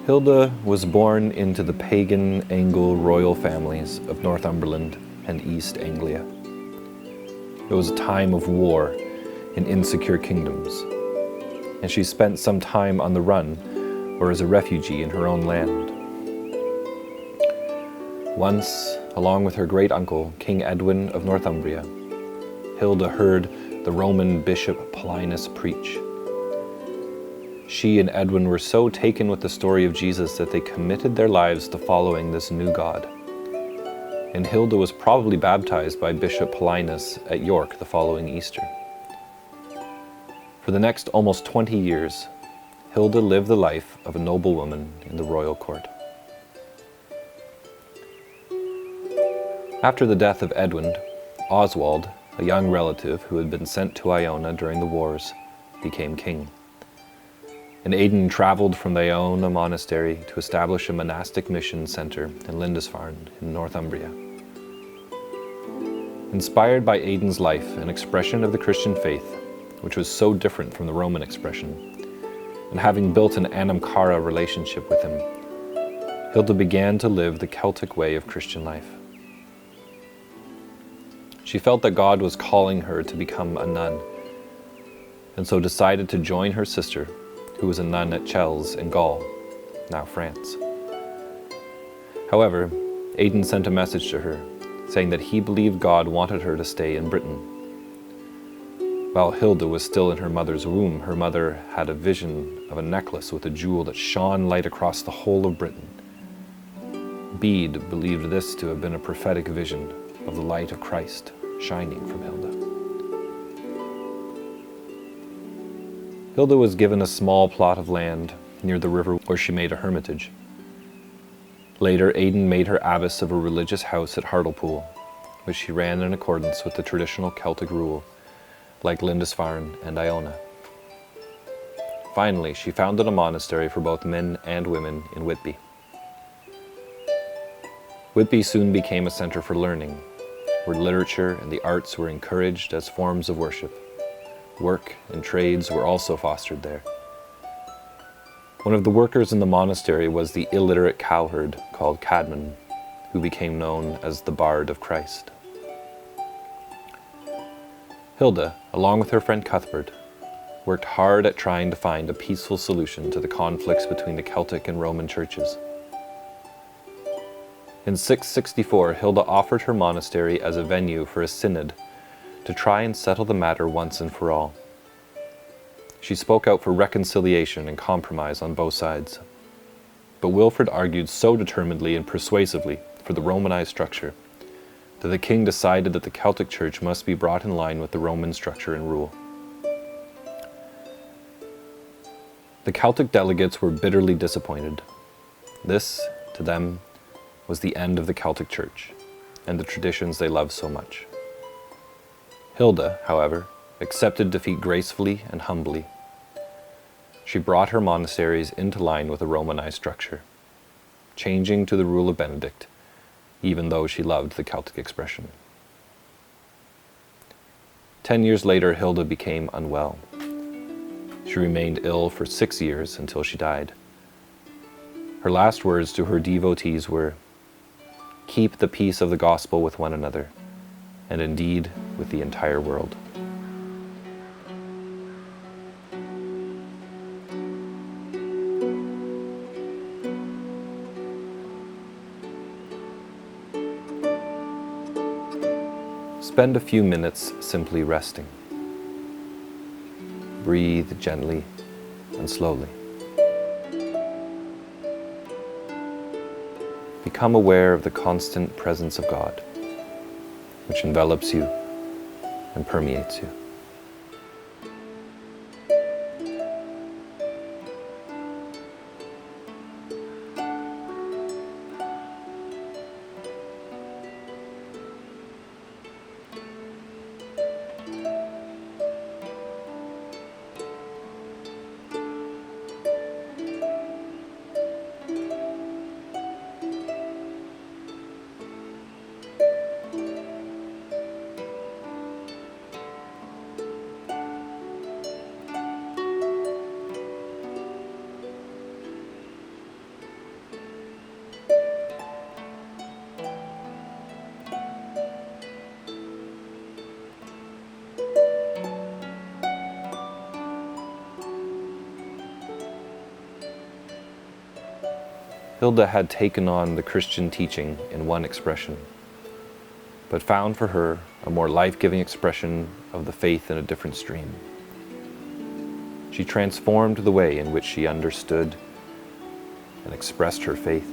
Hilda was born into the pagan Angle royal families of Northumberland and East Anglia. It was a time of war in insecure kingdoms, and she spent some time on the run or as a refugee in her own land. Once, along with her great-uncle, King Edwin of Northumbria, Hilda heard the Roman bishop Paulinus preach. She and Edwin were so taken with the story of Jesus that they committed their lives to following this new God. And Hilda was probably baptized by Bishop Paulinus at York the following Easter. For the next almost 20 years, Hilda lived the life of a noblewoman in the royal court. After the death of Edwin, Oswald, a young relative who had been sent to Iona during the wars, became king. And Aidan traveled from the Iona monastery to establish a monastic mission center in Lindisfarne in Northumbria. Inspired by Aidan's life and expression of the Christian faith, which was so different from the Roman expression, and having built an anam-cara relationship with him, Hilda began to live the Celtic way of Christian life. She felt that God was calling her to become a nun, and so decided to join her sister, who was a nun at Chelles in Gaul, now France. However, Aidan sent a message to her, saying that he believed God wanted her to stay in Britain. While Hilda was still in her mother's womb, her mother had a vision of a necklace with a jewel that shone light across the whole of Britain. Bede believed this to have been a prophetic vision of the light of Christ shining from Hilda. Hilda was given a small plot of land near the river where she made a hermitage. Later, Aidan made her abbess of a religious house at Hartlepool, which she ran in accordance with the traditional Celtic rule, like Lindisfarne and Iona. Finally, she founded a monastery for both men and women in Whitby. Whitby soon became a center for learning, where literature and the arts were encouraged as forms of worship. Work and trades were also fostered there. One of the workers in the monastery was the illiterate cowherd called Cadman, who became known as the Bard of Christ. Hilda, along with her friend Cuthbert, worked hard at trying to find a peaceful solution to the conflicts between the Celtic and Roman churches. In 664, Hilda offered her monastery as a venue for a synod to try and settle the matter once and for all. She spoke out for reconciliation and compromise on both sides. But Wilfrid argued so determinedly and persuasively for the Romanized structure that the king decided that the Celtic Church must be brought in line with the Roman structure and rule. The Celtic delegates were bitterly disappointed. This, to them, was the end of the Celtic Church and the traditions they loved so much. Hilda, however, accepted defeat gracefully and humbly. She brought her monasteries into line with a Romanized structure, changing to the rule of Benedict, even though she loved the Celtic expression. 10 years later, Hilda became unwell. She remained ill for 6 years until she died. Her last words to her devotees were, "Keep the peace of the gospel with one another, and indeed with the entire world." Spend a few minutes simply resting. Breathe gently and slowly. Become aware of the constant presence of God, which envelops you and permeates you. Hilda had taken on the Christian teaching in one expression, but found for her a more life-giving expression of the faith in a different stream. She transformed the way in which she understood and expressed her faith,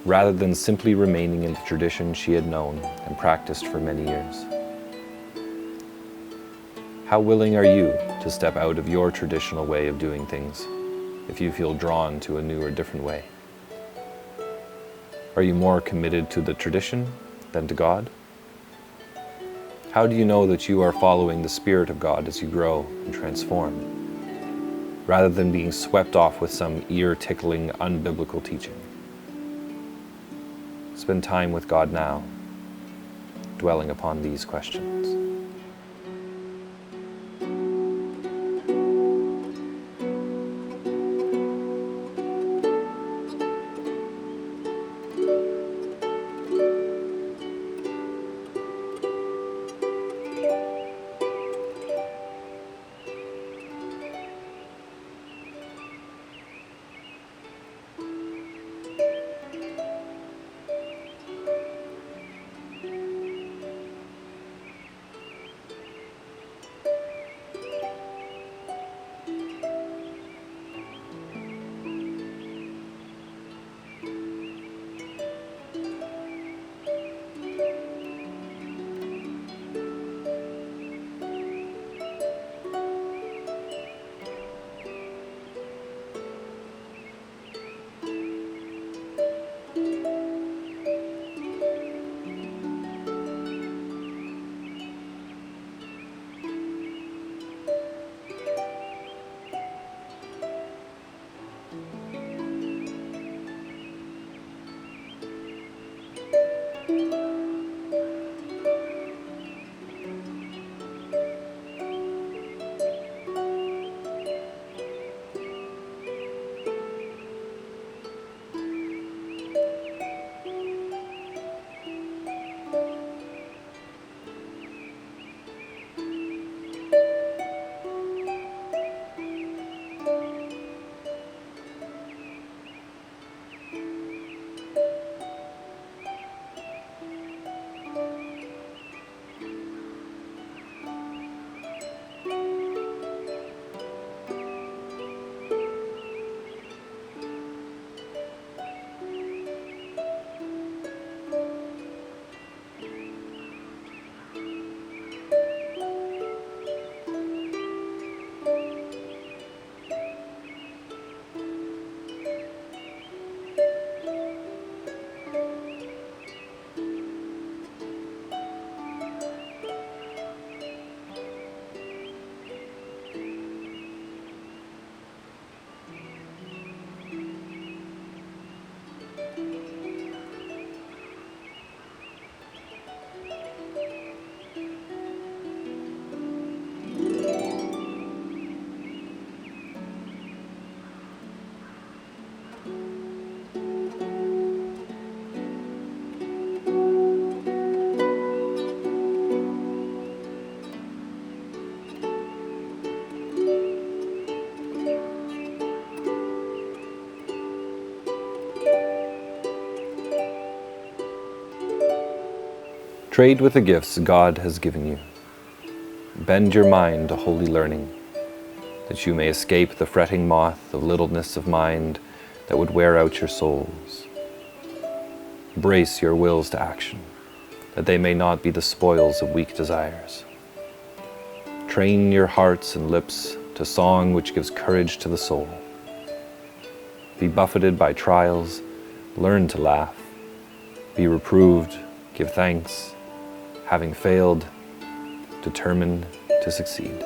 rather than simply remaining in the tradition she had known and practiced for many years. How willing are you to step out of your traditional way of doing things if you feel drawn to a new or different way? Are you more committed to the tradition than to God? How do you know that you are following the Spirit of God as you grow and transform, rather than being swept off with some ear-tickling, unbiblical teaching? Spend time with God now, dwelling upon these questions. Trade with the gifts God has given you. Bend your mind to holy learning, that you may escape the fretting moth of littleness of mind that would wear out your souls. Brace your wills to action, that they may not be the spoils of weak desires. Train your hearts and lips to song which gives courage to the soul. Be buffeted by trials, learn to laugh. Be reproved, give thanks. Having failed, determined to succeed.